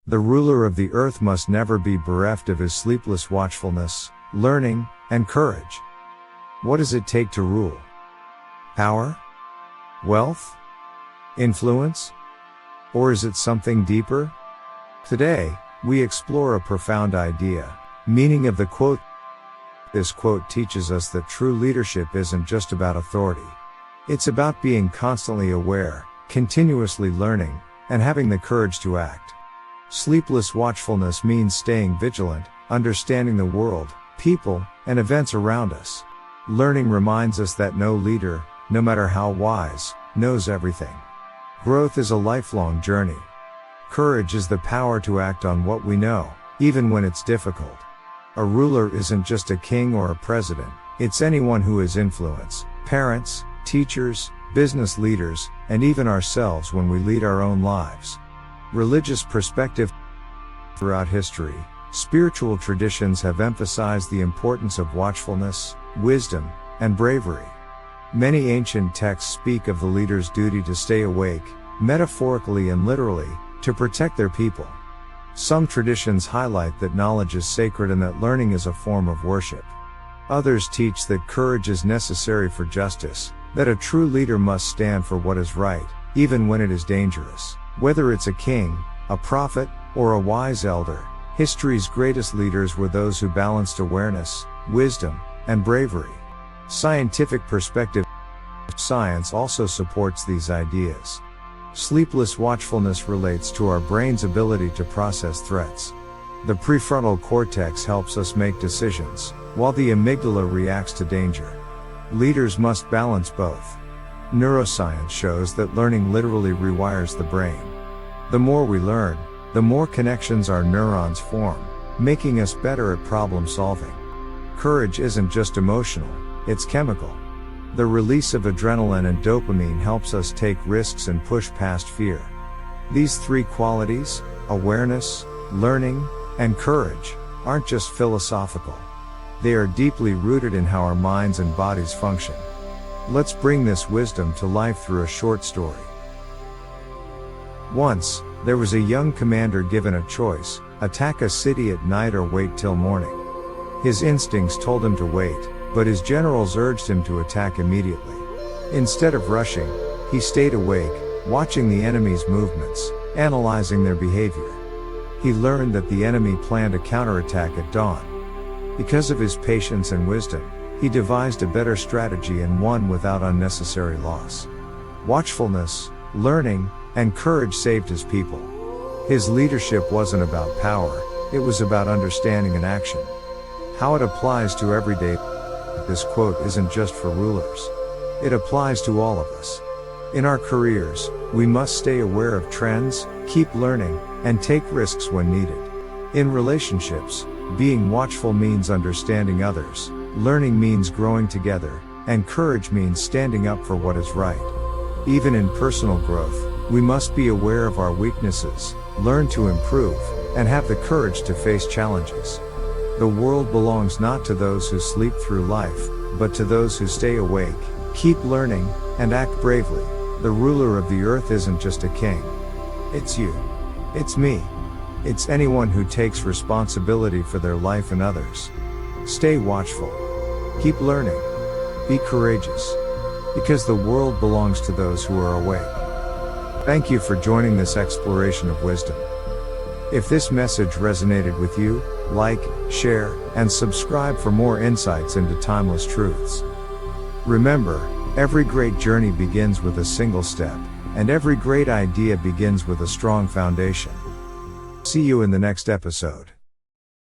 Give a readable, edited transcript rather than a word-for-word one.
The ruler of the earth must never be bereft of his sleepless watchfulness, learning, and courage. What does it take to rule? Power? Wealth? Influence? Or is it something deeper? Today, we explore a profound idea, meaning of the quote. This quote teaches us that true leadership isn't just about authority. It's about being constantly aware, continuously learning, and having the courage to act. Sleepless watchfulness means staying vigilant, understanding the world, people, and events around us. Learning reminds us that no leader, no matter how wise, knows everything. Growth is a lifelong journey. Courage is the power to act on what we know, even when it's difficult. A ruler isn't just a king or a president, it's anyone who has influence, parents, teachers, business leaders, and even ourselves when we lead our own lives. Religious perspective. Throughout history, spiritual traditions have emphasized the importance of watchfulness, wisdom, and bravery. Many ancient texts speak of the leader's duty to stay awake, metaphorically and literally, to protect their people. Some traditions highlight that knowledge is sacred and that learning is a form of worship. Others teach that courage is necessary for justice, that a true leader must stand for what is right, even when it is dangerous. Whether it's a king, a prophet, or a wise elder, history's greatest leaders were those who balanced awareness, wisdom, and bravery. Scientific perspective. Science also supports these ideas. Sleepless watchfulness relates to our brain's ability to process threats. The prefrontal cortex helps us make decisions, while the amygdala reacts to danger. Leaders must balance both. Neuroscience shows that learning literally rewires the brain. The more we learn, the more connections our neurons form, making us better at problem solving. Courage isn't just emotional, it's chemical. The release of adrenaline and dopamine helps us take risks and push past fear. These three qualities, awareness, learning, and courage, aren't just philosophical. They are deeply rooted in how our minds and bodies function. Let's bring this wisdom to life through a short story. Once, there was a young commander given a choice: attack a city at night or wait till morning. His instincts told him to wait, but his generals urged him to attack immediately. Instead of rushing, he stayed awake, watching the enemy's movements, analyzing their behavior. He learned that the enemy planned a counterattack at dawn. Because of his patience and wisdom, he devised a better strategy and won without unnecessary loss. Watchfulness, learning, and courage saved his people. His leadership wasn't about power, it was about understanding and action. How it applies to everyday. This quote isn't just for rulers. It applies to all of us. In our careers, we must stay aware of trends, keep learning, and take risks when needed. In relationships, being watchful means understanding others, learning means growing together, and courage means standing up for what is right. Even in personal growth, we must be aware of our weaknesses, learn to improve, and have the courage to face challenges. The world belongs not to those who sleep through life, but to those who stay awake, keep learning, and act bravely. The ruler of the earth isn't just a king. It's you. It's me. It's anyone who takes responsibility for their life and others. Stay watchful. Keep learning. Be courageous. Because the world belongs to those who are awake. Thank you for joining this exploration of wisdom. If this message resonated with you, like, share, and subscribe for more insights into timeless truths. Remember, every great journey begins with a single step, and every great idea begins with a strong foundation. See you in the next episode.